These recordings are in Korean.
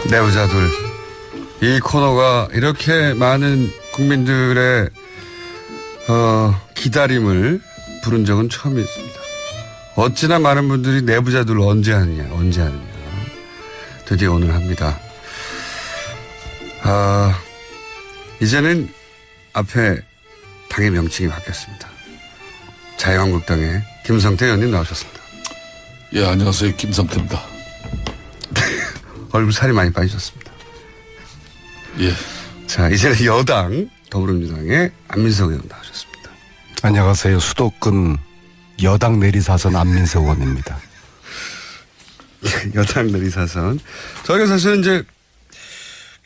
내부자들. 이 코너가 이렇게 많은 국민들의 기다림을 부른 적은 처음이었습니다. 어찌나 많은 분들이 내부자들 언제 하느냐. 드디어 오늘 합니다. 이제는 앞에 당의 명칭이 바뀌었습니다. 자유한국당의 김성태 의원님 나오셨습니다. 예, 안녕하세요. 김성태입니다. 얼굴 살이 많이 빠지셨습니다. 예. 자, 이제는 여당 더불어민주당의 안민석 의원 나오셨습니다. 안녕하세요. 수도권 여당 내리사선 안민석 의원입니다. 여당 내리사선. 저희가 사실은 이제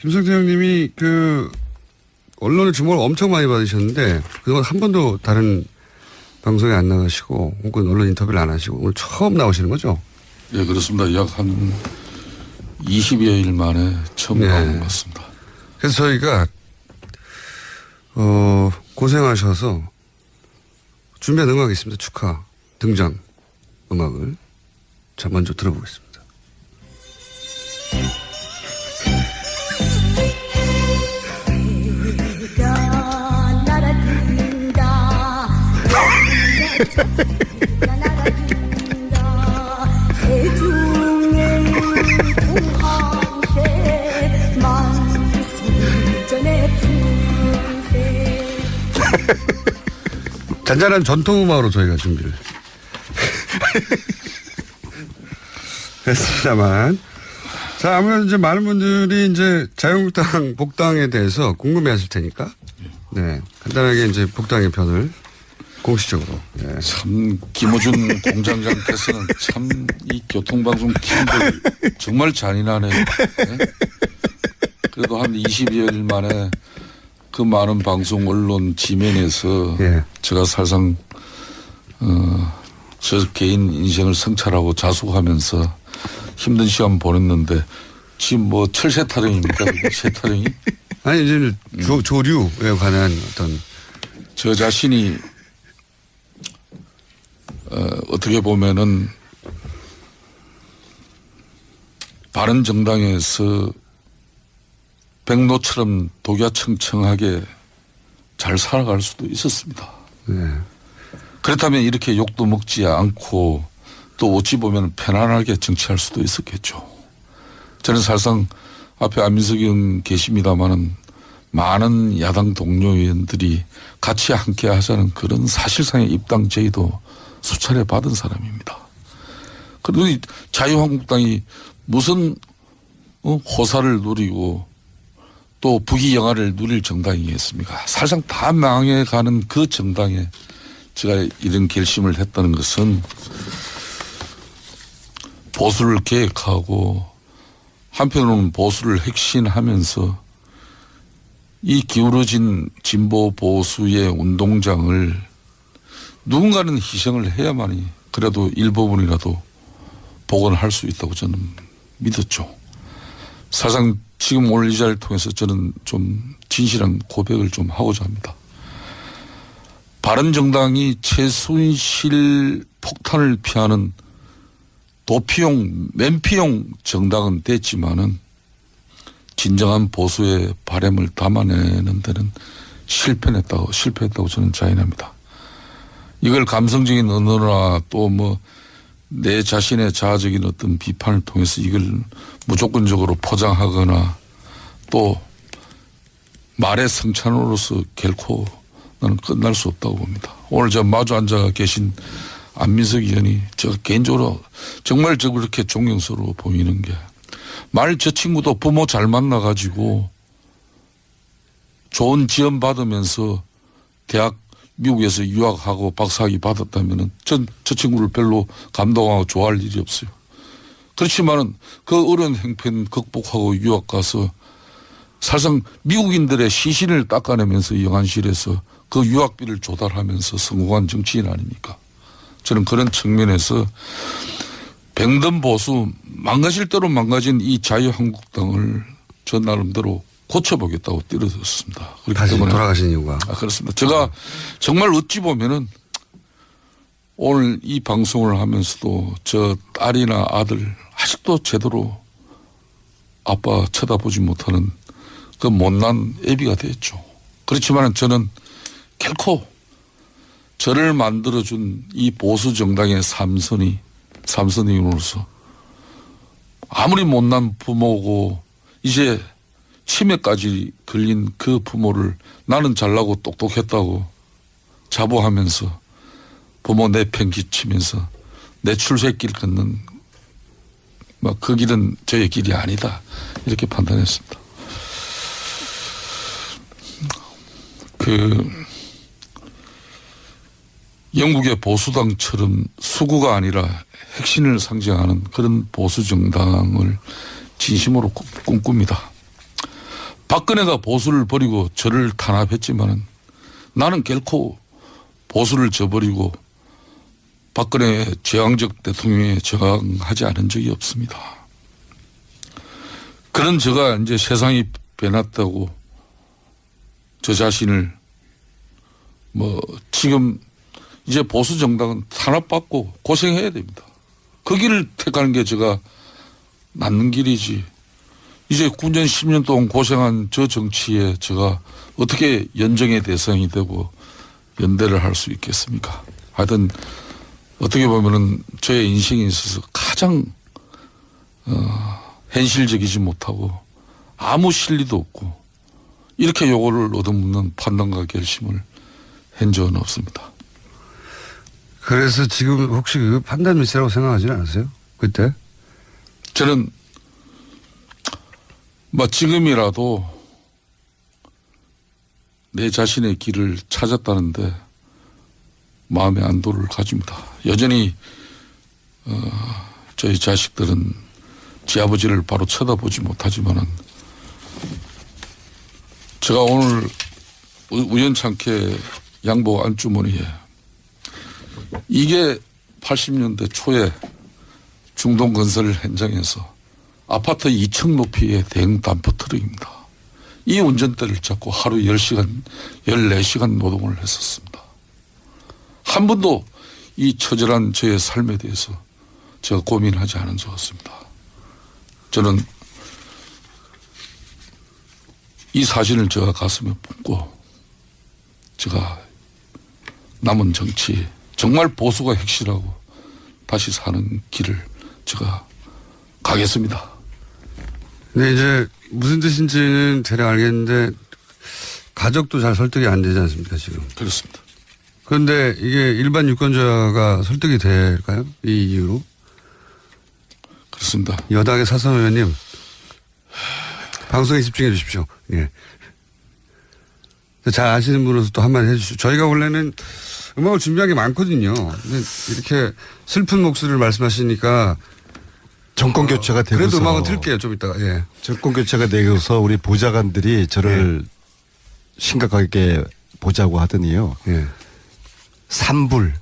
김성태 형님이 언론의 주목을 엄청 많이 받으셨는데 그동안 한 번도 다른 방송에 안 나가시고 혹은 언론 인터뷰를 안 하시고 오늘 처음 나오시는 거죠? 예, 그렇습니다. 약 한 20여일 만에 처음 나온 것 같습니다. 그래서 저희가 고생하셔서 준비한 음악이 있습니다. 축하 등장 음악을 자 먼저 들어보겠습니다. 잔잔한 전통음악으로 저희가 준비를 했습니다만. 자, 아무래도 이제 많은 분들이 이제 자유한국당 복당에 대해서 궁금해 하실 테니까. 네. 간단하게 이제 복당의 편을 공식적으로. 네. 참, 김어준 공장장께서는 참 이 교통방송 팀들 정말 잔인하네요. 네? 그래도 한 20여일 만에 그 많은 방송 언론 지면에서 제가 사실상 저 개인 인생을 성찰하고 자숙하면서 힘든 시간 보냈는데 지금 뭐 철새 타령입니까? 새 타령이? 아니 이제 조류에 관한 어떤 저 자신이 어떻게 보면은 바른정당에서 백로처럼 독야청청하게 잘 살아갈 수도 있었습니다. 네. 그렇다면 이렇게 욕도 먹지 않고 또 어찌 보면 편안하게 정치할 수도 있었겠죠. 저는 사실상 앞에 안민석 의원 계십니다마는 많은 야당 동료 의원들이 같이 함께 하자는 그런 사실상의 입당 제의도 수차례 받은 사람입니다. 그래도 이 자유한국당이 무슨 호사를 누리고 또 부귀영화를 누릴 정당이겠습니까? 사실상 다 망해가는 그 정당에 제가 이런 결심을 했다는 것은 보수를 계획하고 한편으로는 보수를 혁신하면서 이 기울어진 진보 보수의 운동장을 누군가는 희생을 해야만이 그래도 일부분이라도 복원할 수 있다고 저는 믿었죠. 사실상 지금 오늘 이 자리를 통해서 저는 좀 진실한 고백을 좀 하고자 합니다. 바른정당이 최순실 폭탄을 피하는 도피용, 맨피용 정당은 됐지만은 진정한 보수의 바람을 담아내는 데는 실패했다고 저는 자인합니다. 이걸 감성적인 언어나 또 뭐 내 자신의 자아적인 어떤 비판을 통해서 이걸 무조건적으로 포장하거나 또 말의 성찬으로서 결코 나는 끝날 수 없다고 봅니다. 오늘 저 마주 앉아 계신 안민석 의원이 제가 개인적으로 정말 저 그렇게 존경스러워 보이는 게 말 저 친구도 부모 잘 만나가지고 좋은 지원 받으면서 대학 미국에서 유학하고 박사학위 받았다면은 저 친구를 별로 감동하고 좋아할 일이 없어요. 그렇지만은 그 어려운 형편 극복하고 유학 가서 사실상 미국인들의 시신을 닦아내면서 영안실에서 그 유학비를 조달하면서 성공한 정치인 아닙니까? 저는 그런 측면에서 병든 보수 망가질 대로 망가진 이 자유한국당을 저 나름대로 고쳐보겠다고 뛰어들었습니다. 다시 돌아가신 이유가? 그렇습니다. 제가 정말 어찌 보면은 오늘 이 방송을 하면서도 저 딸이나 아들 아직도 제대로 아빠 쳐다보지 못하는 그 못난 애비가 됐죠. 그렇지만 저는 결코 저를 만들어준 이 보수 정당의 삼선인으로서 아무리 못난 부모고 이제 치매까지 걸린 그 부모를 나는 잘나고 똑똑했다고 자부하면서 부모 내팽개치면서 내 출세길 걷는 막 그 길은 저의 길이 아니다 이렇게 판단했습니다. 그 영국의 보수당처럼 수구가 아니라 핵심을 상징하는 그런 보수 정당을 진심으로 꿈꿉니다. 박근혜가 보수를 버리고 저를 탄압했지만은 나는 결코 보수를 저버리고 박근혜 제왕적 대통령에 저항하지 않은 적이 없습니다. 그런 제가 이제 세상이 변했다고 저 자신을 지금 이제 보수 정당은 탄압받고 고생해야 됩니다. 그 길을 택하는 게 제가 낫는 길이지. 이제 9년 10년 동안 고생한 저 정치에 제가 어떻게 연정의 대상이 되고 연대를 할 수 있겠습니까? 하여튼 어떻게 보면은 저의 인생에 있어서 가장 현실적이지 못하고 아무 실리도 없고 이렇게 요거를 얻어먹는 판단과 결심을 한 적은 없습니다. 그래서 지금 혹시 그 판단 미스라고 생각하지는 않으세요? 그때? 저는 지금이라도 내 자신의 길을 찾았다는데 마음의 안도를 가집니다. 여전히 저희 자식들은 제 아버지를 바로 쳐다보지 못하지만은 제가 오늘 우연찮게 양복 안주머니에 이게 80년대 초에 중동건설 현장에서 아파트 2층 높이의 대형 덤프트럭입니다. 이 운전대를 잡고 하루 10시간, 14시간 노동을 했었습니다. 한 번도 이 처절한 저의 삶에 대해서 제가 고민하지 않은 적 없습니다. 저는 이 사실을 제가 가슴에 품고 제가 남은 정치 정말 보수가 핵심하고 다시 사는 길을 제가 가겠습니다. 네, 이제 무슨 뜻인지는 대략 알겠는데 가족도 잘 설득이 안 되지 않습니까, 지금? 그렇습니다. 그런데 이게 일반 유권자가 설득이 될까요? 이 이유로? 그렇습니다. 여당의 사선 의원님, 방송에 집중해 주십시오. 예. 잘 아시는 분으로서 또 한마디 해 주시죠. 저희가 원래는 음악을 준비한 게 많거든요. 근데 이렇게 슬픈 목소리를 말씀하시니까 정권 교체가 되고서 그래도 음악은 틀게요. 좀 이따가. 예. 정권 교체가 되고서 우리 보좌관들이 저를 심각하게 보자고 하더니요. 예. 산불.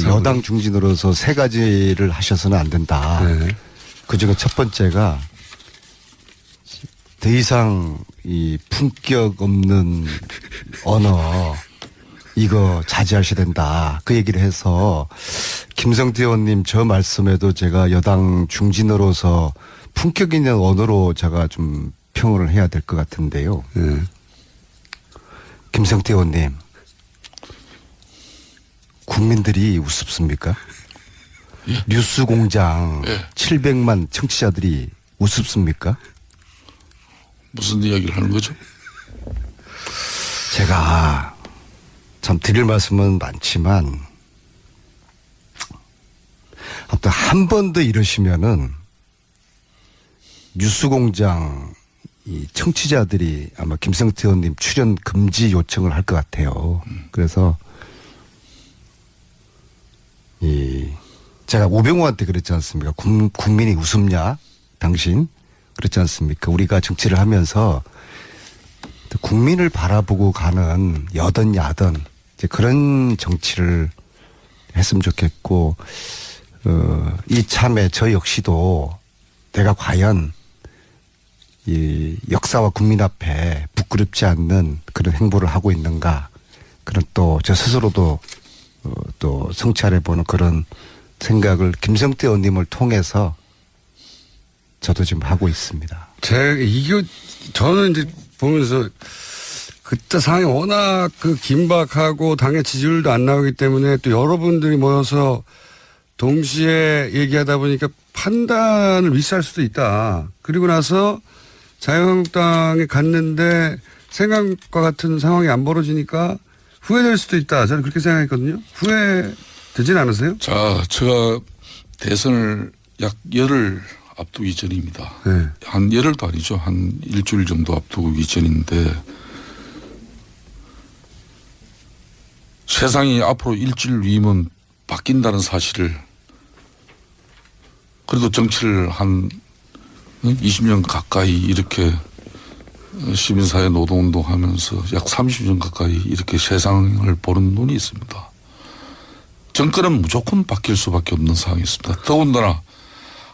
여당 중진으로서 3가지를 하셔서는 안 된다. 네. 그중에 첫 번째가 더 이상 이 품격 없는 언어 이거 자제하셔야 된다. 그 얘기를 해서 김성태 의원님 저 말씀에도 제가 여당 중진으로서 품격 있는 언어로 제가 좀 평을 해야 될 것 같은데요. 예. 김성태 의원님. 국민들이 우습습니까? 예. 뉴스공장 예. 700만 청취자들이 우습습니까? 무슨 이야기를 하는 거죠? 제가 참 드릴 말씀은 많지만 아무튼 한 번 더 이러시면은 뉴스공장 이 청취자들이 아마 김성태 의원님 출연 금지 요청을 할 것 같아요. 그래서 제가 우병우한테 그랬지 않습니까? 국민이 웃음냐? 당신? 그렇지 않습니까? 우리가 정치를 하면서 국민을 바라보고 가는 여든 야든 이제 그런 정치를 했으면 좋겠고, 이참에 저 역시도 내가 과연 이 역사와 국민 앞에 부끄럽지 않는 그런 행보를 하고 있는가. 그런 또 저 스스로도 또 성찰해보는 그런 생각을 김성태 의원님을 통해서 저도 지금 하고 있습니다. 저는 이제 보면서 그때 상황이 워낙 그 긴박하고 당의 지지율도 안 나오기 때문에 또 여러분들이 모여서 동시에 얘기하다 보니까 판단을 미스할 수도 있다. 그리고 나서 자유한국당에 갔는데 생각과 같은 상황이 안 벌어지니까 후회될 수도 있다. 저는 그렇게 생각했거든요. 후회되진 않으세요? 자, 제가 대선을 약 열흘 앞두기 전입니다. 네. 한 열흘도 아니죠. 한 일주일 정도 앞두기 전인데 세상이 앞으로 일주일 뒤면 바뀐다는 사실을 그래도 정치를 한 20년 가까이 이렇게 시민사회 노동운동 하면서 약 30년 가까이 이렇게 세상을 보는 눈이 있습니다. 정권은 무조건 바뀔 수밖에 없는 상황이 있습니다. 더군다나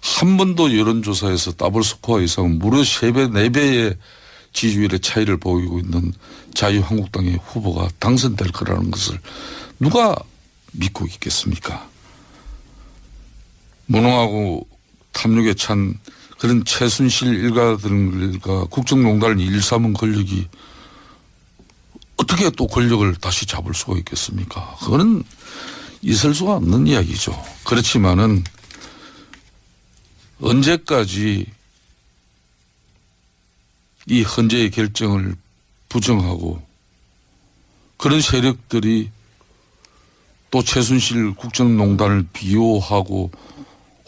한 번도 여론조사에서 더블 스코어 이상 무려 3배, 4배의 지지율의 차이를 보이고 있는 자유한국당의 후보가 당선될 거라는 것을 누가 믿고 있겠습니까? 무능하고 탐욕에 찬 그런 최순실 일가들과 국정농단을 일삼은 권력이 어떻게 또 권력을 다시 잡을 수가 있겠습니까? 그거는 있을 수가 없는 이야기죠. 그렇지만은 언제까지 이 헌재의 결정을 부정하고 그런 세력들이 또 최순실 국정농단을 비호하고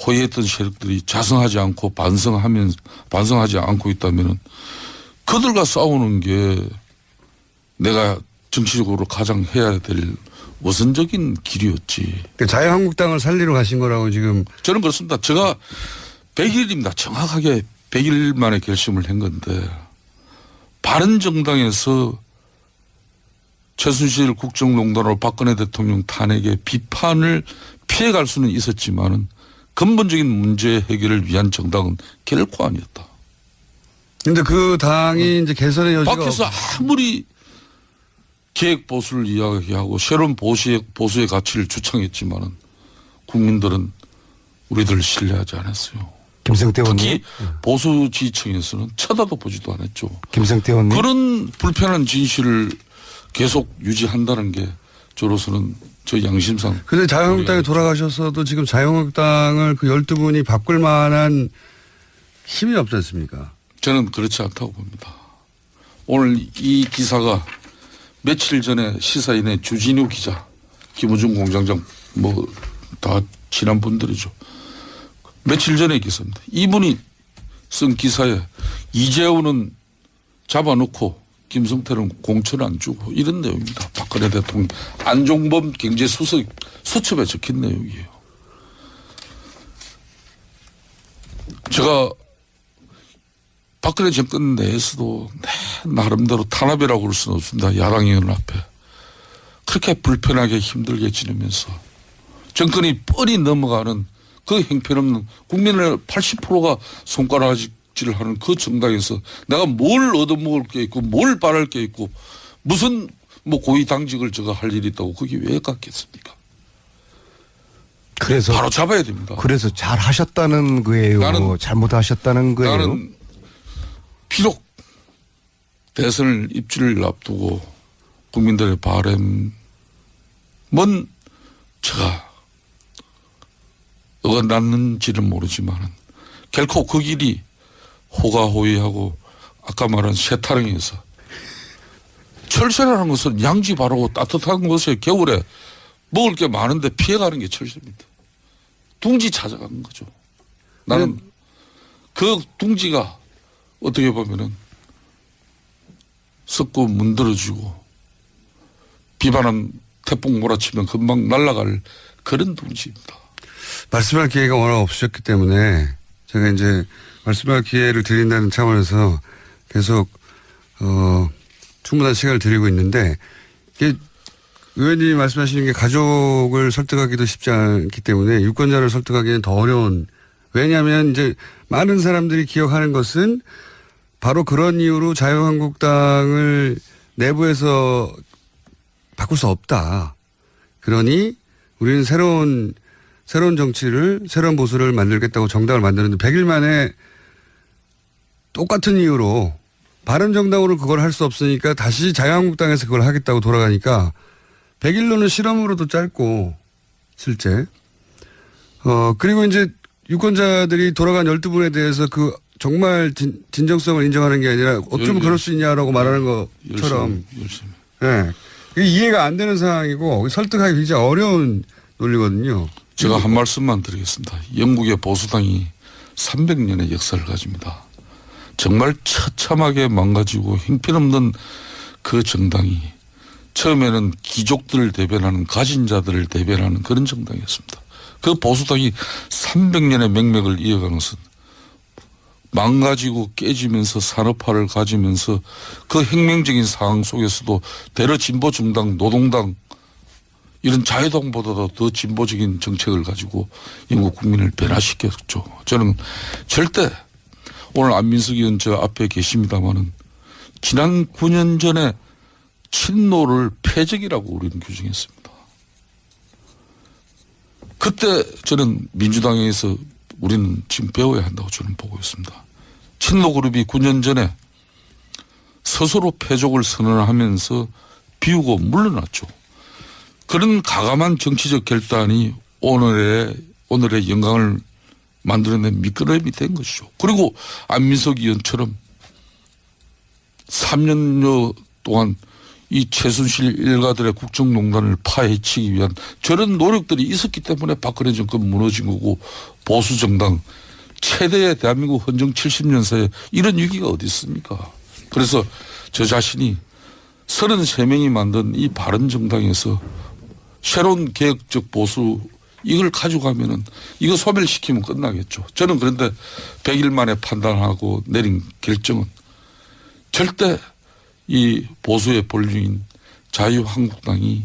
호의했던 세력들이 자성하지 않고 반성하지 않고 있다면은 그들과 싸우는 게 내가 정치적으로 가장 해야 될 우선적인 길이었지. 자유한국당을 살리러 가신 거라고 지금. 저는 그렇습니다. 제가 100일입니다. 정확하게 100일 만에 결심을 한 건데 바른정당에서 최순실 국정농단으로 박근혜 대통령 탄핵의 비판을 피해갈 수는 있었지만은 근본적인 문제 해결을 위한 정당은 결코 아니었다. 근데 그 당이 이제 개선의 여지가. 밖에서 아무리 계획 보수를 이야기하고 새로운 보수의 가치를 주창했지만은 국민들은 우리들을 신뢰하지 않았어요. 김성태 의원님. 특히 보수 지지층에서는 쳐다도 보지도 않았죠. 김성태 의원님. 그런 불편한 진실을 계속 유지한다는 게 저로서는 저 양심상. 근데 자유한국당에 돌아가셔서도 지금 자유한국당을 그 12분이 바꿀 만한 힘이 없지 않습니까? 저는 그렇지 않다고 봅니다. 오늘 이 기사가 며칠 전에 시사인의 주진우 기자, 김우중 공장장 뭐 다 친한 분들이죠. 며칠 전에 기사입니다. 이분이 쓴 기사에 이재호는 잡아놓고 김성태는 공천 안 주고 이런 내용입니다. 박근혜 대통령 안종범 경제수석 수첩에 적힌 내용이에요. 제가 박근혜 정권 내에서도 나름대로 탄압이라고 그럴 수는 없습니다. 야당 의원 앞에. 그렇게 불편하게 힘들게 지내면서 정권이 뻔히 넘어가는 그 형편없는 국민의 80%가 손가락질을 하는 그 정당에서 내가 뭘 얻어먹을 게 있고 뭘 바랄 게 있고 무슨 뭐 고위 당직을 제가 할 일이 있다고 거기 왜 갔겠습니까? 그래서 바로 잡아야 됩니다. 그래서 잘 하셨다는 거예요. 잘못하셨다는 거예요. 나는 비록 대선을 입지를 앞두고 국민들의 바람은 제가 어긋났는지는 모르지만 결코 그 길이 호가호위하고 아까 말한 세타령에서 철새라는 것은 양지 바르고 따뜻한 곳에 겨울에 먹을 게 많은데 피해가는 게 철새입니다. 둥지 찾아가는 거죠. 나는 그 둥지가 어떻게 보면은 썩고 문드러지고 비바람 태풍 몰아치면 금방 날아갈 그런 둥지입니다. 말씀할 기회가 워낙 없으셨기 때문에 제가 이제 말씀할 기회를 드린다는 차원에서 계속 충분한 시간을 드리고 있는데 이게 의원님이 말씀하시는 게 가족을 설득하기도 쉽지 않기 때문에 유권자를 설득하기는 더 어려운. 왜냐하면 이제 많은 사람들이 기억하는 것은 바로 그런 이유로 자유한국당을 내부에서 바꿀 수 없다. 그러니 우리는 새로운 정치를, 새로운 보수를 만들겠다고 정당을 만드는데 100일 만에 똑같은 이유로 바른정당으로 그걸 할 수 없으니까 다시 자유한국당에서 그걸 하겠다고 돌아가니까 100일로는 실험으로도 짧고 실제. 그리고 이제 유권자들이 돌아간 12분에 대해서 그 정말 진정성을 인정하는 게 아니라 어쩌면 그럴 수 있냐라고 말하는 것처럼. 열심히. 예. 이게 이해가 안 되는 상황이고 설득하기 굉장히 어려운 논리거든요. 제가 한 말씀만 드리겠습니다. 영국의 보수당이 300년의 역사를 가집니다. 정말 처참하게 망가지고 형편없는 그 정당이 처음에는 귀족들을 대변하는 가진 자들을 대변하는 그런 정당이었습니다. 그 보수당이 300년의 맥락을 이어가는 것은 망가지고 깨지면서 산업화를 가지면서 그 혁명적인 상황 속에서도 대러 진보 정당, 노동당 이런 자유당보다도 더 진보적인 정책을 가지고 영국 국민을 변화시켰죠. 저는 절대 오늘 안민석 의원 저 앞에 계십니다마는 지난 9년 전에 친노를 패적이라고 우리는 규정했습니다. 그때 저는 민주당에서 우리는 지금 배워야 한다고 저는 보고 있습니다. 친노 그룹이 9년 전에 스스로 패족을 선언하면서 비우고 물러났죠. 그런 가감한 정치적 결단이 오늘의 영광을 만들어낸 미끄럼이 된 것이죠. 그리고 안민석 의원처럼 3년여 동안 이 최순실 일가들의 국정농단을 파헤치기 위한 저런 노력들이 있었기 때문에 박근혜 정권 무너진 거고 보수정당 최대의 대한민국 헌정 70년사에 이런 위기가 어디 있습니까? 그래서 저 자신이 33명이 만든 이 바른정당에서 새로운 개혁적 보수 이걸 가져가면은 이거 소멸시키면 끝나겠죠. 저는 그런데 100일 만에 판단하고 내린 결정은 절대 이 보수의 본류인 자유한국당이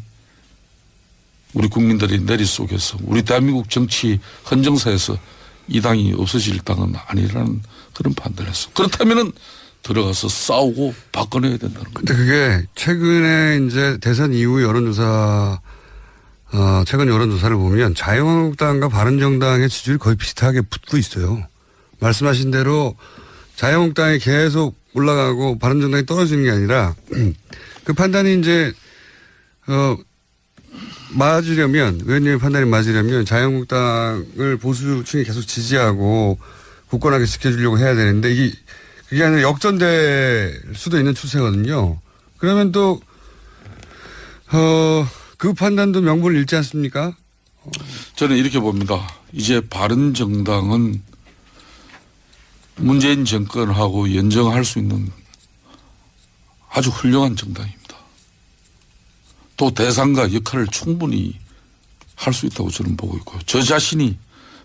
우리 국민들의 내리 속에서 우리 대한민국 정치 헌정사에서 이 당이 없어질 당은 아니라는 그런 판단을 했어. 그렇다면은 들어가서 싸우고 바꿔내야 된다는 거죠. 근데 그게 최근에 이제 대선 이후 여론조사 최근 여론조사를 보면 자유한국당과 바른정당의 지지율이 거의 비슷하게 붙고 있어요. 말씀하신 대로 자유한국당이 계속 올라가고 바른정당이 떨어지는 게 아니라 그 판단이 이제 맞으려면 의원님의 판단이 맞으려면 자유한국당을 보수층이 계속 지지하고 굳건하게 지켜주려고 해야 되는데 그게 아니라 역전될 수도 있는 추세거든요. 그러면 또 그 판단도 명분을 잃지 않습니까? 저는 이렇게 봅니다. 이제 바른정당은 문재인 정권하고 연정할 수 있는 아주 훌륭한 정당입니다. 또 대상과 역할을 충분히 할 수 있다고 저는 보고 있고요. 저 자신이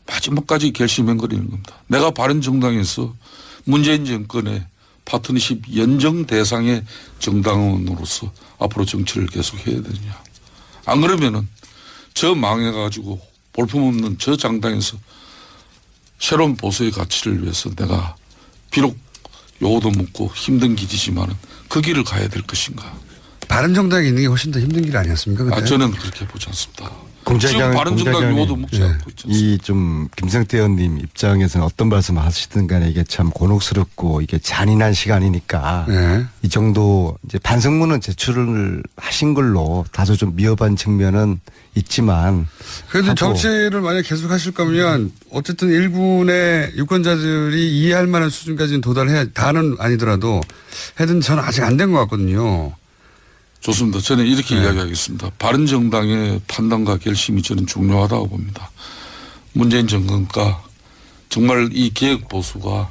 마지막까지 결심행거리는 겁니다. 내가 바른정당에서 문재인 정권의 파트너십 연정 대상의 정당원으로서 앞으로 정치를 계속해야 되느냐. 안 그러면은 저 망해가지고 볼품없는 저 정당에서 새로운 보수의 가치를 위해서 내가 비록 요도 묻고 힘든 길이지만은 그 길을 가야 될 것인가. 바른정당에 있는 게 훨씬 더 힘든 길 아니었습니까? 그때? 저는 그렇게 보지 않습니다. 공장장, 지금 바른정당 요도 묻지 않고 있지 않습니까? 이 좀 김성태 의원님 입장에서는 어떤 말씀 하시든 간에 이게 참 곤혹스럽고 이게 잔인한 시간이니까 네. 이 정도 이제 반성문은 제출을 하신 걸로 다소 좀 미흡한 측면은 있지만 그래도 정치를 만약 계속 하실 거면 어쨌든 일군의 유권자들이 이해할 만한 수준까지는 도달해야 다는 아니더라도 해든 저는 아직 안 된 것 같거든요. 좋습니다. 저는 이렇게 이야기하겠습니다. 바른정당의 판단과 결심이 저는 중요하다고 봅니다. 문재인 정권과 정말 이 개혁보수가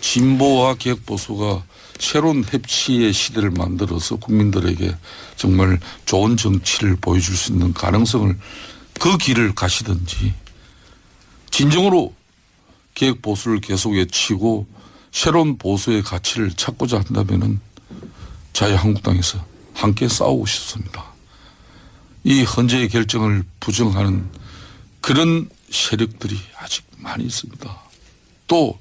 진보와 개혁보수가 새로운 협치의 시대를 만들어서 국민들에게 정말 좋은 정치를 보여줄 수 있는 가능성을 그 길을 가시든지 진정으로 개혁보수를 계속 외치고 새로운 보수의 가치를 찾고자 한다면은 자유한국당에서 함께 싸우고 싶습니다. 이 헌재의 결정을 부정하는 그런 세력들이 아직 많이 있습니다. 또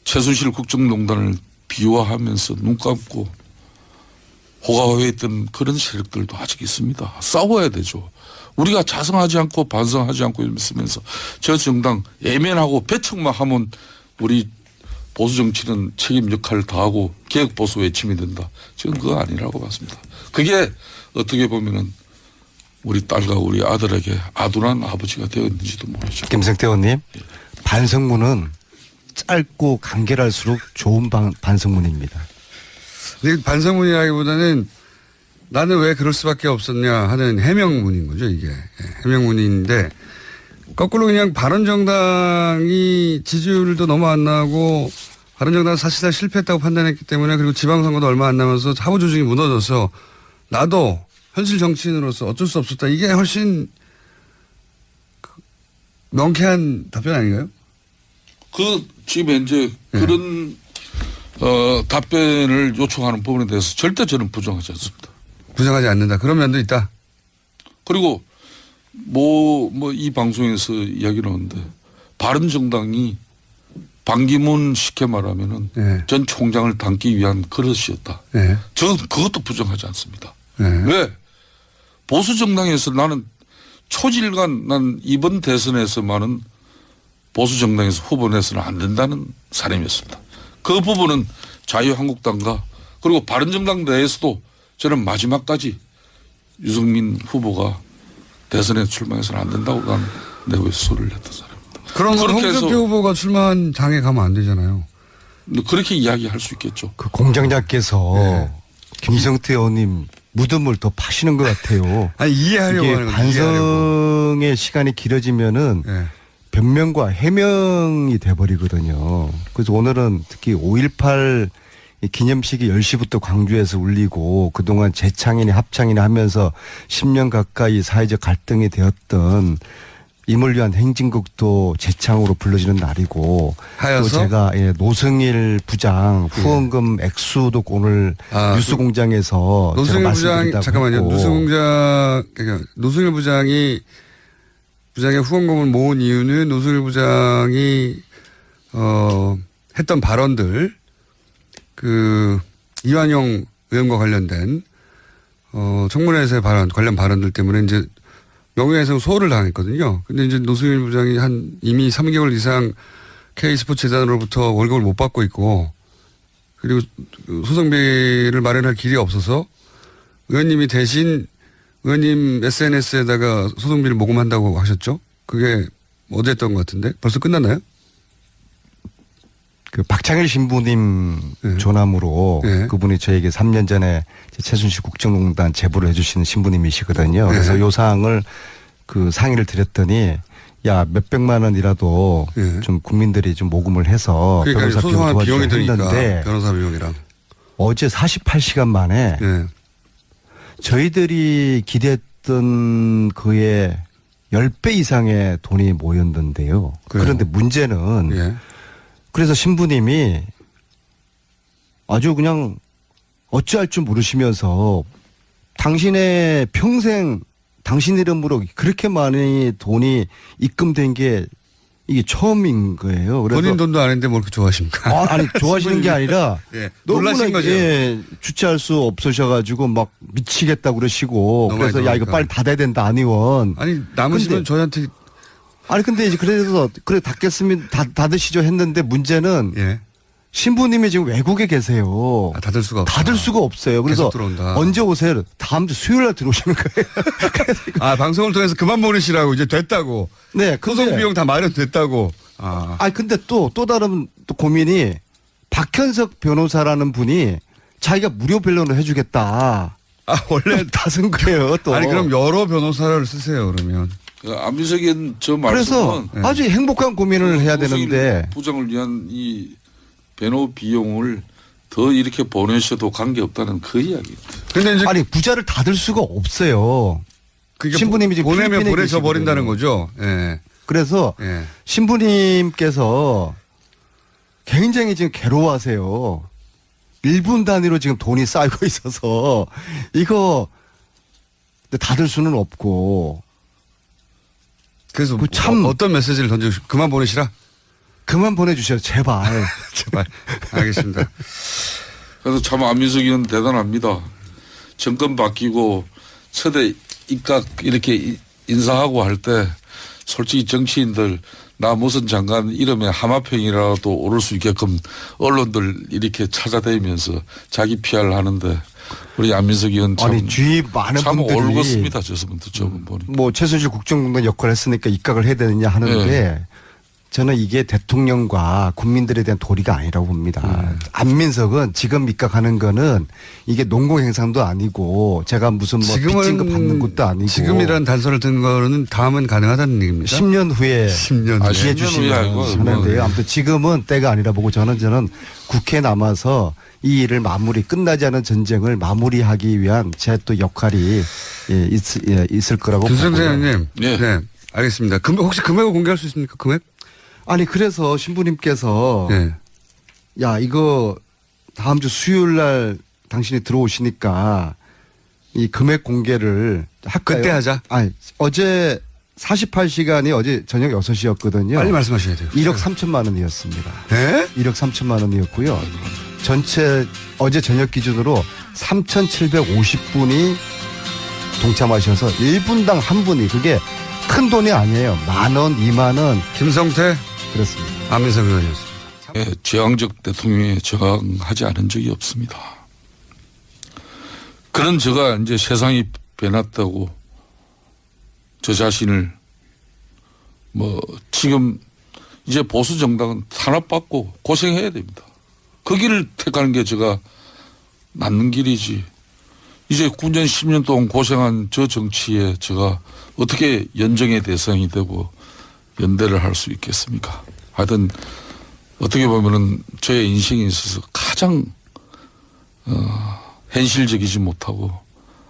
최순실 국정농단을 비화하면서 눈 감고 호가호해했던 그런 세력들도 아직 있습니다. 싸워야 되죠. 우리가 자성하지 않고 반성하지 않고 있으면서 저 정당 예면하고 배척만 하면 우리 보수 정치는 책임 역할을 다하고 개혁 보수 외침이 된다. 저는 그거 아니라고 봤습니다. 그게 어떻게 보면은 우리 딸과 우리 아들에게 아둔한 아버지가 되었는지도 모르죠. 김성태 의원님, 반성문은 짧고 간결할수록 좋은 반성문입니다. 근데 반성문이라기보다는 나는 왜 그럴 수밖에 없었냐 하는 해명문인 거죠, 이게. 해명문인데, 거꾸로 그냥 바른정당이 지지율도 너무 안 나고, 바른정당은 사실상 실패했다고 판단했기 때문에, 그리고 지방선거도 얼마 안 남아서 하부 조직이 무너져서, 나도 현실 정치인으로서 어쩔 수 없었다. 이게 훨씬 명쾌한 답변 아닌가요? 지금 이제 그런 답변을 요청하는 부분에 대해서 절대 저는 부정하지 않습니다. 부정하지 않는다. 그런 면도 있다. 그리고 이 방송에서 이야기를 하는데 바른정당이 반기문 쉽게 말하면은 네. 전 총장을 담기 위한 그릇이었다. 네. 저는 그것도 부정하지 않습니다. 네. 왜? 보수정당에서 나는 초질간 난 이번 대선에서만은 보수정당에서 후보 내서는 안 된다는 사람이었습니다. 그 부분은 자유한국당과 그리고 바른정당 내에서도 저는 마지막까지 유승민 후보가 대선에 출마해서는 안 된다고 난 내부에서 소리를 냈던 사람입니다. 그럼 그렇게 해서 홍준표 후보가 출마한 장에 가면 안 되잖아요. 그렇게 이야기할 수 있겠죠. 그 공장장께서 김성태 의원님 무덤을 더 파시는 것 같아요. 아니, 이해하려고 이게 하는 거죠. 이해하려고. 반성의 시간이 길어지면은 네. 변명과 해명이 돼버리거든요. 그래서 오늘은 특히 5.18 기념식이 10시부터 광주에서 울리고 그동안 재창이니 합창이니 하면서 10년 가까이 사회적 갈등이 되었던 임을 위한 행진곡도 재창으로 불러지는 날이고 하여서? 또 제가 노승일 부장 후원금 액수도 오늘 뉴스공장에서 노승일 부장 잠깐만요. 노승일 부장의 후원금을 모은 이유는 노승일 부장이 했던 발언들 이완용 의원과 관련된 청문회에서의 관련 발언들 때문에 이제 명예훼손 소홀을 당했거든요. 근데 이제 노승일 부장이 이미 3개월 이상 K스포츠 재단으로부터 월급을 못 받고 있고 그리고 소송비를 마련할 길이 없어서 의원님이 대신 의원님 SNS에다가 소송비를 모금한다고 하셨죠? 그게 어제 했던 것 같은데 벌써 끝났나요? 그 박창일 신부님 조남으로 그분이 저에게 3년 전에 최순실 국정농단 제보를 해주시는 신부님이시거든요. 그래서 요 사항을 상의를 드렸더니 야 몇백만 원이라도 좀 국민들이 좀 모금을 해서 그러니까 변호사 비용 비용이 드니까 했는데 변호사 비용이랑 어제 48시간 만에 저희들이 기대했던 그의 10배 이상의 돈이 모였는데요. 그래요? 그런데 문제는 그래서 신부님이 아주 그냥 어찌할 줄 모르시면서 당신의 평생 당신 이름으로 그렇게 많이 돈이 입금된 게 이게 처음인 거예요. 그래서 본인 돈도 아닌데 뭘 그렇게 좋아하십니까? 아니 좋아하시는 게 아니라 놀라신 거죠. 주체할 수 없으셔가지고 막 미치겠다 그러시고 그래서 야 이거 빨리 닫아야 된다 안 의원. 아니 남으시면 저희한테 아니 근데 이제 그래서 그래 닫겠으면 닫으시죠 했는데 문제는 신부님이 지금 외국에 계세요. 닫을 수가 없다. 닫을 수가 없어요. 그래서 언제 오세요? 다음 주 수요일 날 들어오시는 거예요. 방송을 통해서 그만 보내시라고 이제 됐다고. 네. 소송 비용 다 마련됐다고. 근데 또 다른 또 고민이 박현석 변호사라는 분이 자기가 무료 변론을 해주겠다. 원래 다 쓴 거예요. 또. 아니 그럼 여러 변호사를 쓰세요 그러면. 안민석은 저 그래서 말씀은 아주 행복한 고민을 해야 되는데 부장을 위한 이 변호 비용을 더 이렇게 보내셔도 관계없다는 그 이야기입니다. 근데 이제 아니 부자를 닫을 수가 없어요. 신부님이 지금 보내면 보내져 버린다는 거죠. 그래서 신부님께서 굉장히 지금 괴로워하세요. 1분 단위로 지금 돈이 쌓이고 있어서 이거 닫을 수는 없고. 그래서 참 어떤 메시지를 던지고 그만 보내시라? 그만 보내주세요. 제발. 제발. 알겠습니다. 그래서 참 안민석 의원 대단합니다. 정권 바뀌고 서대 입각 이렇게 인사하고 할 때 솔직히 정치인들 나 무슨 장관 이름에 하마평이라도 오를 수 있게끔 언론들 이렇게 찾아다니면서 자기 PR을 하는데 우리 안민석 의원 참, 아니 주위 많은 참 분들이 올곧습니다. 저분도 저분 보니. 뭐 최순실 국정농단 역할을 했으니까 입각을 해야 되느냐 하는데 네. 저는 이게 대통령과 국민들에 대한 도리가 아니라고 봅니다. 안민석은 지금 입각하는 거는 이게 농공행상도 아니고 제가 무슨 뭐 빚진거 받는 것도 아니고 지금이라는 단서를 든 거는 다음은 가능하다는 얘기입니다. 10년 후에 10년 아, 기회 10년 주시면 후에 알고 하는데요. 아무튼 지금은 때가 아니라 보고 저는 국회에 남아서 이 일을 끝나지 않은 전쟁을 마무리하기 위한 제 또 역할이 있을 거라고 김성태 보고요. 의원님. 네. 네. 알겠습니다. 혹시 금액을 공개할 수 있습니까? 금액? 아니 그래서 신부님께서 네. 야 이거 다음 주 수요일 날 당신이 들어오시니까 이 금액 공개를 할까요? 그때 하자. 아니 어제 48시간이 어제 저녁 6시였거든요. 빨리 말씀하셔야 돼요. 1억 3천만 원이었습니다. 네? 1억 3천만 원이었고요. 전체 어제 저녁 기준으로 3,750분이 동참하셔서 1분당 한 분이 그게 큰 돈이 아니에요. 10,000원, 20,000원 김성태, 그렇습니다. 안민석 의원이었습니다. 예, 제왕적 대통령에 저항하지 않은 적이 없습니다. 그런 제가 이제 세상이 변했다고 저 자신을 뭐 지금 이제 보수 정당은 탄압받고 고생해야 됩니다. 그 길을 택하는 게 제가 낫는 길이지. 이제 9년 10년 동안 고생한 저 정치에 제가 어떻게 연정의 대상이 되고 연대를 할 수 있겠습니까? 하여튼 어떻게 보면은 저의 인생에 있어서 가장 현실적이지 못하고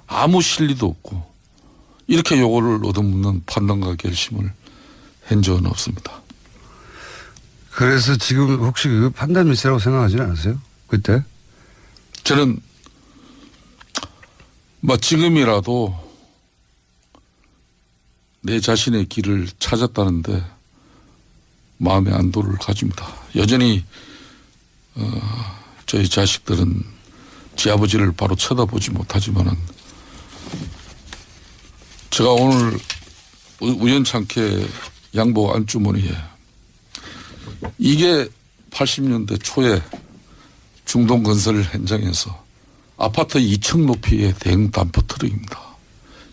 아무 실리도 없고 이렇게 요거를 얻어먹는 판단과 결심을 한 적은 없습니다. 그래서 지금 혹시 그 판단 미스라고 생각하지는 않으세요? 그때? 저는 뭐 지금이라도 내 자신의 길을 찾았다는데 마음의 안도를 가집니다. 여전히 저희 자식들은 제 아버지를 바로 쳐다보지 못하지만은 제가 오늘 우연찮게 양복 안주머니에 이게 80년대 초에 중동건설 현장에서 아파트 2층 높이의 대형 단포 트럭입니다.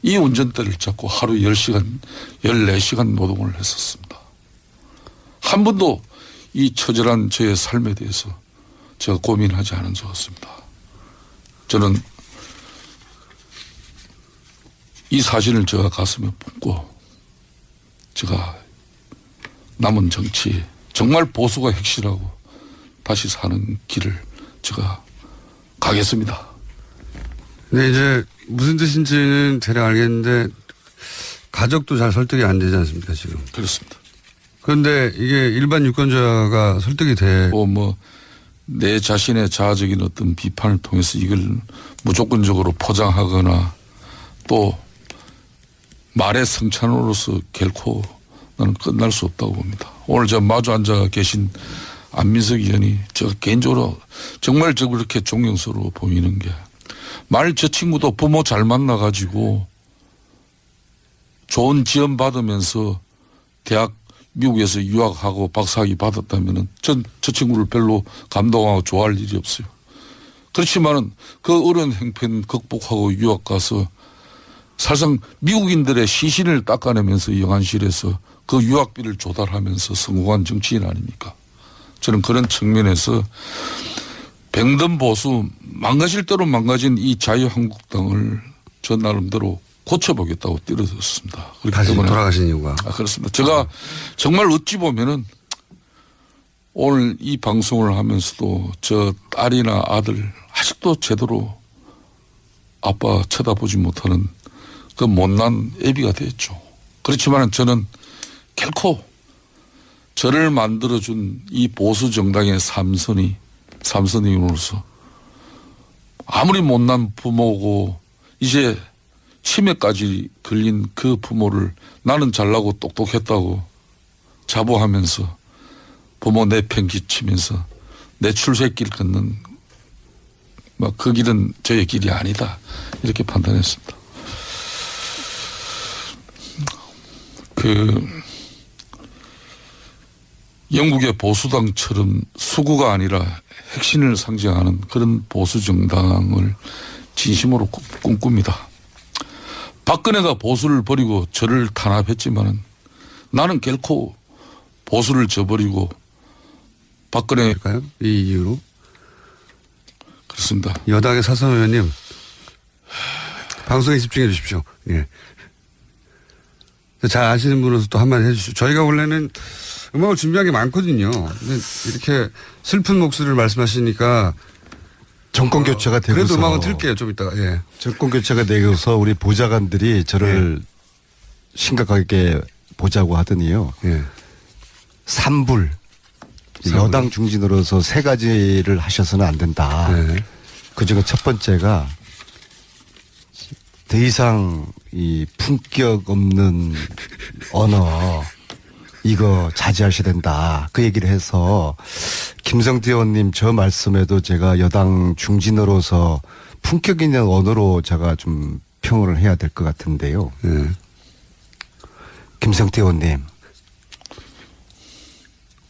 이 운전대를 잡고 하루 10시간, 14시간 노동을 했었습니다. 한 번도 이 처절한 저의 삶에 대해서 제가 고민하지 않은 적 없습니다. 저는 이 사진을 제가 가슴에 품고 제가 남은 정치 정말 보수가 핵실하고 다시 사는 길을 제가 가겠습니다. 네, 이제 무슨 뜻인지는 대략 알겠는데 가족도 잘 설득이 안 되지 않습니까, 지금? 그렇습니다. 그런데 이게 일반 유권자가 설득이 돼. 내 자신의 자아적인 어떤 비판을 통해서 이걸 무조건적으로 포장하거나 또 말의 성찬으로서 결코 나는 끝날 수 없다고 봅니다. 오늘 저 마주 앉아 계신 안민석 의원이 제가 개인적으로 정말 저 그렇게 존경스러워 보이는 게 만일 저 친구도 부모 잘 만나가지고 좋은 지원 받으면서 대학 미국에서 유학하고 박사학위 받았다면은 전 저 친구를 별로 감동하고 좋아할 일이 없어요. 그렇지만은 그 어려운 행편 극복하고 유학 가서 사실상 미국인들의 시신을 닦아내면서 영안실에서 그 유학비를 조달하면서 성공한 정치인 아닙니까? 저는 그런 측면에서 병든 보수 망가질 대로 망가진 이 자유한국당을 저 나름대로 고쳐보겠다고 뛰어들었습니다. 그렇기 다시 때문에 돌아가신 이유가. 그렇습니다. 제가 정말 어찌 보면은 오늘 이 방송을 하면서도 저 딸이나 아들 아직도 제대로 아빠 쳐다보지 못하는 그 못난 애비가 됐죠. 그렇지만 저는 결코 저를 만들어준 이 보수 정당의 삼선인으로서 아무리 못난 부모고 이제 치매까지 걸린 그 부모를 나는 잘나고 똑똑했다고 자부하면서 부모 내팽 끼치면서 내 출세길 걷는 뭐 그 길은 저의 길이 아니다 이렇게 판단했습니다. 그 영국의 보수당처럼 수구가 아니라 핵심을 상징하는 그런 보수 정당을 진심으로 꿈꿉니다. 박근혜가 보수를 버리고 저를 탄압했지만은 나는 결코 보수를 저버리고 박근혜 까요? 이 이유로 그렇습니다. 여당의 사선 의원님 방송에 집중해 주십시오. 예. 잘 아시는 분으로서 또 한마디 해주시죠. 저희가 원래는 음악을 준비한 게 많거든요. 근데 이렇게 슬픈 목소리를 말씀하시니까 정권 교체가 되고서 그래도 음악은 틀게요. 좀 이따가. 예. 정권 교체가 되고서 우리 보좌관들이 저를 심각하게 보자고 하더니요. 예. 삼불 여당 중진으로서 세 가지를 하셔서는 안 된다. 네. 그중에 첫 번째가 더 이상 이 품격 없는 언어 이거 자제하셔야 된다. 그 얘기를 해서 김성태 의원님 저 말씀에도 제가 여당 중진으로서 품격 있는 언어로 제가 좀 평을 해야 될 것 같은데요. 예. 김성태 의원님,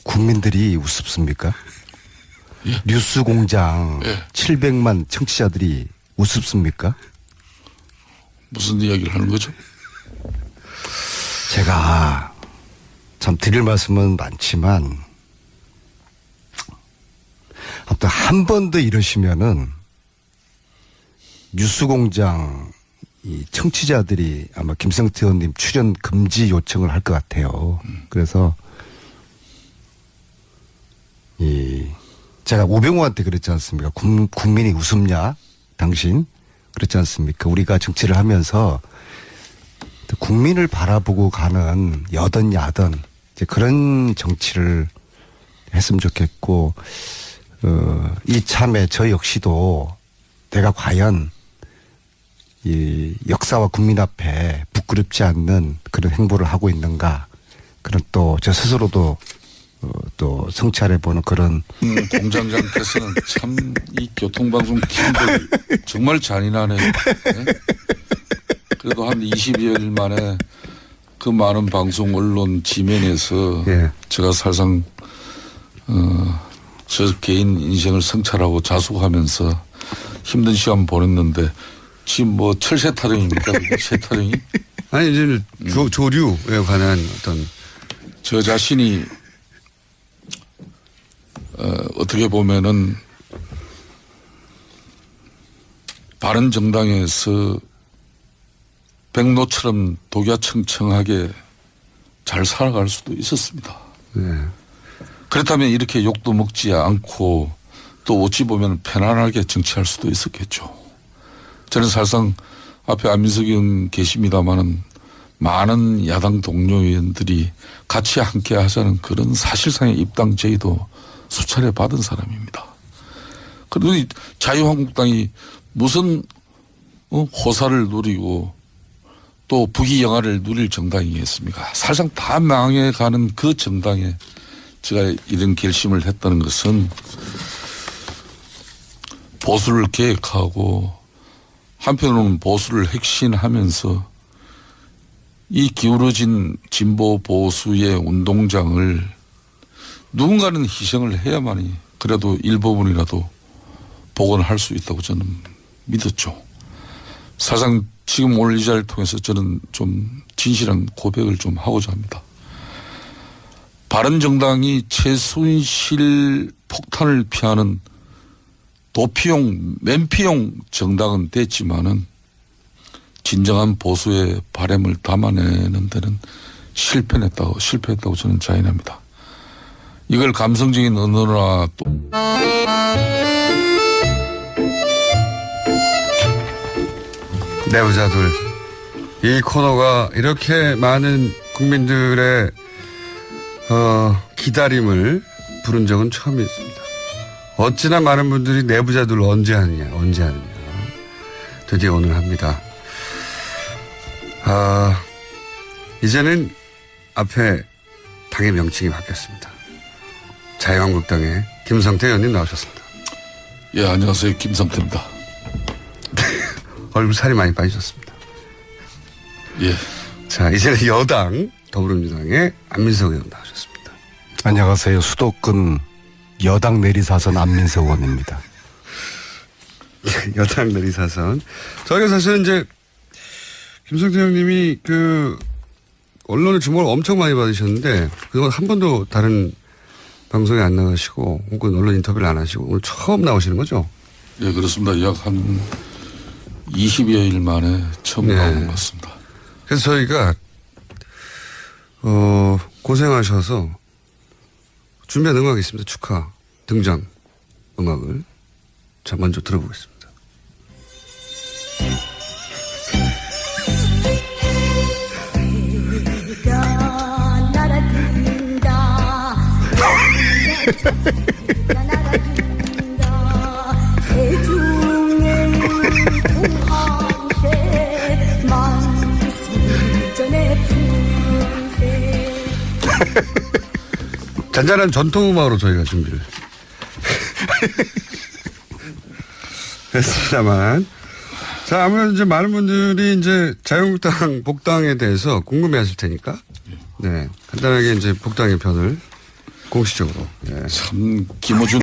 국민들이 우습습니까? 예. 뉴스공장 예. 700만 청취자들이 우습습니까? 무슨 이야기를 하는 거죠? 제가 참 드릴 말씀은 많지만 아무튼 한 번 더 이러시면은 뉴스공장 이 청취자들이 아마 김성태 의원님 출연 금지 요청을 할 것 같아요. 그래서 제가 우병우한테 그랬지 않습니까? 국민이 웃음냐? 당신? 그렇지 않습니까? 우리가 정치를 하면서 국민을 바라보고 가는 여든 야든 이제 그런 정치를 했으면 좋겠고, 이참에 저 역시도 내가 과연 이 역사와 국민 앞에 부끄럽지 않는 그런 행보를 하고 있는가. 그런 또 저 스스로도 또 성찰해보는 그런. 공장장께서는 참 이 교통방송 팀들 정말 잔인하네요. 네? 그래도 한 20여일 만에 그 많은 방송 언론 지면에서 예. 제가 사실상 저 개인 인생을 성찰하고 자숙하면서 힘든 시간 보냈는데 지금 뭐 철새 타령입니까? 새 타령이? 아니 이제 조류에 관한 어떤 저 자신이 어떻게 보면은 바른정당에서 백로처럼 독야청청하게 잘 살아갈 수도 있었습니다. 네. 그렇다면 이렇게 욕도 먹지 않고 또 어찌 보면 편안하게 정치할 수도 있었겠죠. 저는 사실상 앞에 안민석 의원 계십니다마는 많은 야당 동료 의원들이 같이 함께 하자는 그런 사실상의 입당 제의도 수차례 받은 사람입니다. 그런데 자유한국당이 무슨 호사를 누리고 또 부귀영화를 누릴 정당이겠습니까? 사실상 다 망해가는 그 정당에 제가 이런 결심을 했다는 것은 보수를 계획하고 한편으로는 보수를 핵심하면서 이 기울어진 진보 보수의 운동장을 누군가는 희생을 해야만이 그래도 일부분이라도 복원할 수 있다고 저는 믿었죠. 사실상 지금 오늘 이 자리를 통해서 저는 좀 진실한 고백을 좀 하고자 합니다. 바른정당이 최순실 폭탄을 피하는 도피용, 맨피용 정당은 됐지만은 진정한 보수의 바람을 담아내는 데는 실패했다고 저는 자인합니다. 이걸 감성적인 언어나 또 내부자들 이 코너가 이렇게 많은 국민들의 기다림을 부른 적은 처음이었습니다. 어찌나 많은 분들이 내부자들 언제 하느냐 드디어 오늘 합니다. 이제는 앞에 당의 명칭이 바뀌었습니다. 자유한국당의 김성태 의원님 나오셨습니다. 예, 안녕하세요. 김성태입니다. 얼굴 살이 많이 빠지셨습니다. 예. 자, 이제는 여당 더불어민주당의 안민석 의원 나오셨습니다. 안녕하세요. 수도권 여당 내리사선 안민석 의원입니다. 여당 내리사선. 저희가 사실은 이제 김성태 형님이 그 언론의 주목을 엄청 많이 받으셨는데 그동안 한 번도 다른 방송에 안 나가시고 혹은 언론 인터뷰를 안 하시고 오늘 처음 나오시는 거죠? 예, 그렇습니다. 약 한 20여일 만에 처음 네. 나오는 것 같습니다. 그래서 저희가 고생하셔서 준비한 음악이 있습니다. 축하 등장 음악을 자 먼저 들어보겠습니다. 잔잔한 전통음악으로 저희가 준비를 했습니다만. 자, 아무래도 이제 많은 분들이 이제 자유한국당 복당에 대해서 궁금해 하실 테니까. 네. 간단하게 이제 복당의 편을 공식적으로. 예. 참 김어준